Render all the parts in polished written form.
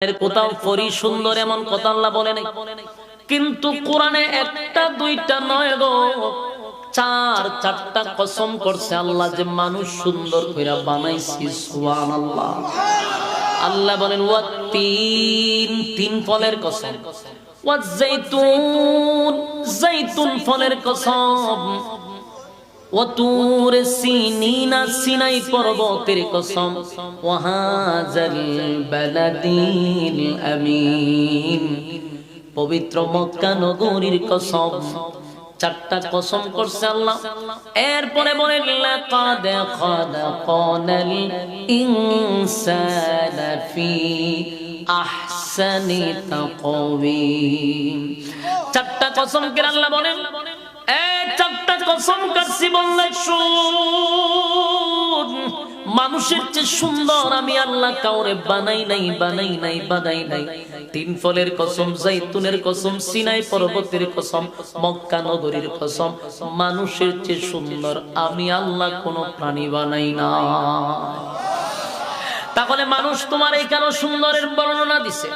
কোথাও পরি সুন্দর এমন কথা আল্লাহ বলে নাই, কিন্তু কোরআনে একটা দুইটা নয় গো, চারটা কসম করছে আল্লাহ যে মানুষ সুন্দর কইরা বানাইছি। সুবহানাল্লাহ। আল্লাহ বলেন তিন ফলের কসম, জাইতুন ফলের কসম, ওয়াতুর সিনিনা সিনাই পর্বতের কসম, ওয়াহাজাল বালাদিল আমিন পবিত্র মক্কা নগরীর কসম। চারটা কসম করছে আল্লাহ। এরপরে বলেন লাকাদ খালাকানাল ইনসানা ফি আহসানি তাকওয়িম। চারটা কসম করে আল্লাহ বলেন চারটা কসম কাটছি বললে শুন, মানুষের চেয়ে সুন্দর আমি আল্লাহ কাউরে বানাই নাই। তিন ফলের কসম, জাইতুনের কসম, সিনাই পর্বতের কসম, মক্কা নগরীর কসম, মানুষের চেয়ে সুন্দর আমি আল্লাহ কোন প্রাণী বানাই না। তাহলে মানুষ তোমার এই কেন সুন্দরের বর্ণনা দিছে?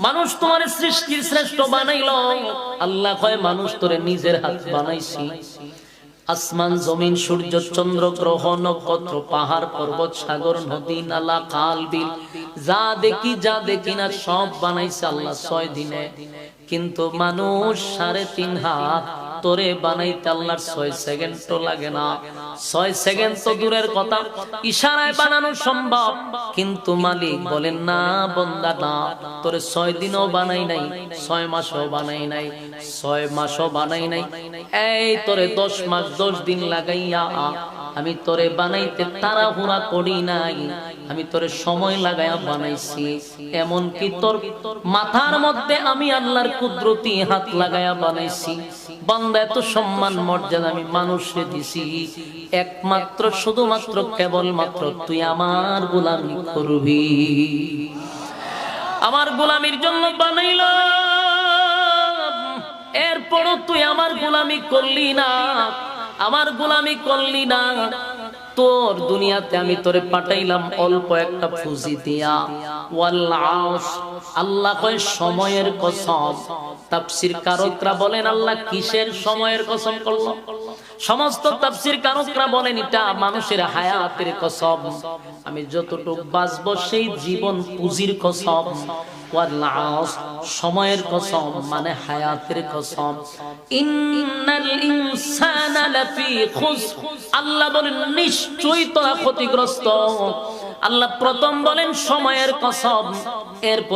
মানুষ তোমার সৃষ্টির শ্রেষ্ঠ বানাইল। আল্লাহ কয় মানুষ তোরে নিজের হাত বানাইছি। আসমান জমিন সূর্য চন্দ্র গ্রহ নক্ষত্র পাহাড় পর্বত সাগর নদী নালা খাল বিল যা দেখি না সব বানাইছে আল্লাহ 6 দিনে। কিন্তু মানুষ 3.5 হাত তোরে বানাইতে আল্লাহর 6 সেকেন্ড তো লাগে না। 6 সেকেন্ড তো দূরের কথা, ইশারায় বানানো সম্ভব। কিন্তু মালিক বলেন না বান্দা না, তোরে 6 দিনও বানাই নাই, 6 মাসও বানাই নাই, 6 মাসও বানাই নাই, এই তোরে 10 মাস 10 দিন লাগাইয়া আমি তোরে বানাইতে তাড়াহুড়া করি নাই, আমি তোরে সময় লাগাইয়া বানাইছি। এমন কি তোর মাথার মধ্যে আমি আল্লাহর কুদরতি হাত লাগাইয়া বানাইছি। বান্দা এত সম্মান মর্যাদা আমি মানুষে দিছি একমাত্র শুধুমাত্র কেবলমাত্র তুই আমার গোলামি করবি। আমার গোলামির জন্য বানাইলাম, এরপরও তুই আমার গোলামি করলি না, আমার গোলামি করলি না। তোর দুনিয়াতে আমি তোরে পাঠাইলাম অল্প একটা ফুজি দিয়া। ওয়াল আসর, আল্লাহ কয় সময়ের কসম। তাফসীর কারকরা বলেন আল্লাহ কিসের সময়ের কসম করলো? সমস্ত তাফসীর কারকরা বলেন এটা মানুষের হায়াতের কসম, আমি যতটুকু বাঁচবো সেই জীবন পুঁজির কসম। ওয়াল আসর, সময়ের কসম মানে হায়াতের কসম। ইন্নাল ইনসানা লাফি খুসর, আল্লাহ বলেন নিশ্চয়ই তোরা ক্ষতিগ্রস্ত। আল্লাহ প্রথম বলেন সময়ের কসম, এরপর